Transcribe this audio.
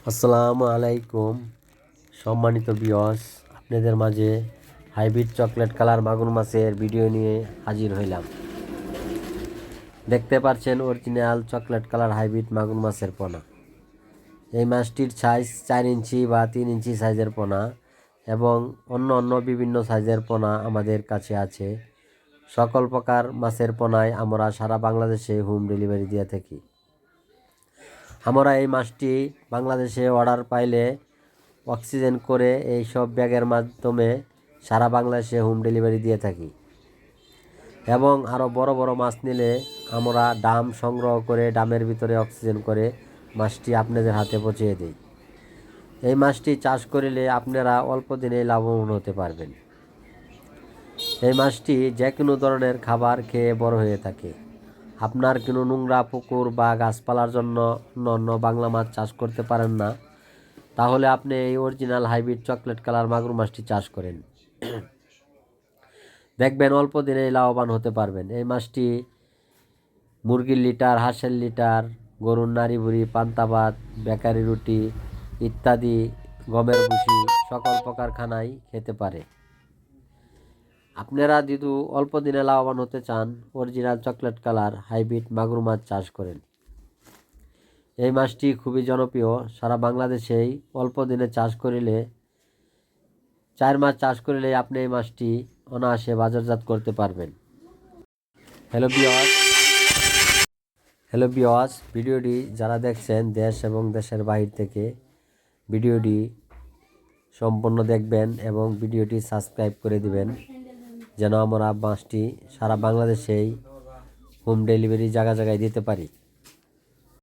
আসসালামু আলাইকুম সম্মানিত ভিউয়ার্স, আপনাদের মাঝে হাইব্রিড চকলেট কালার মাগুর মাছের ভিডিও নিয়ে হাজির হইলাম। দেখতে পাচ্ছেন অরিজিনাল চকলেট কালার হাইব্রিড মাগুর মাছের পোনা। এই মাছটির সাইজ 4 ইঞ্চি বা 3 ইঞ্চি সাইজের পোনা এবং অন্য বিভিন্ন সাইজের পোনা আমাদের কাছে আছে। সকল প্রকার মাছের পোনায় আমরা সারা বাংলাদেশে হোম ডেলিভারি দিয়ে থাকি। আমরা এই মাছটি বাংলাদেশে অর্ডার পাইলে অক্সিজেন করে এই সব ব্যাগের মাধ্যমে সারা বাংলাদেশে হোম ডেলিভারি দিয়ে থাকি এবং আরও বড় বড় মাছ নিলে আমরা ডাম সংগ্রহ করে ডামের ভিতরে অক্সিজেন করে মাছটি আপনাদের হাতে পৌঁছে দিই। এই মাছটি চাষ করিলে আপনারা অল্প দিনে লাভবান হতে পারবেন। এই মাছটি যে কোনো ধরনের খাবার খেয়ে বড় হয়ে থাকে। আপনার কোনো নোংরা পুকুর বা গাছপালার জন্য অন্য বাংলা মাছ চাষ করতে পারেন না, তাহলে আপনি এই অরিজিনাল হাইব্রিড চকলেট কালার মাগুর মাছটি চাষ করেন, দেখবেন অল্প দিনেই লাভবান হতে পারবেন। এই মাছটি মুরগির লিটার, হাঁসের লিটার, গরুর নাড়ি ভুড়ি, পান্তা ভাত, বেকারি রুটি ইত্যাদি গমের ভুসি সকল প্রকার খানাই খেতে পারে। আপনারা যদি অল্প দিনে লাভবান হতে চান, অরিজিনাল চকলেট কালার হাইব্রিড মাগুর মাছ চাষ করেন। এই মাছটি খুবই জনপ্রিয় সারা বাংলাদেশেই। অল্প দিনে চাষ করিলে 4 মাস চাষ করিলে আপনি এই মাছটি অনায়াসে বাজারজাত করতে পারবেন। হ্যালো ভিউয়ার্স, ভিডিওটি যারা দেখছেন দেশ এবং দেশের বাইরে থেকে ভিডিওটি সম্পূর্ণ দেখবেন এবং ভিডিওটি সাবস্ক্রাইব করে দিবেন, যেন আমরা মাছটি সারা বাংলাদেশেই হোম ডেলিভারি জায়গায় দিতে পারি।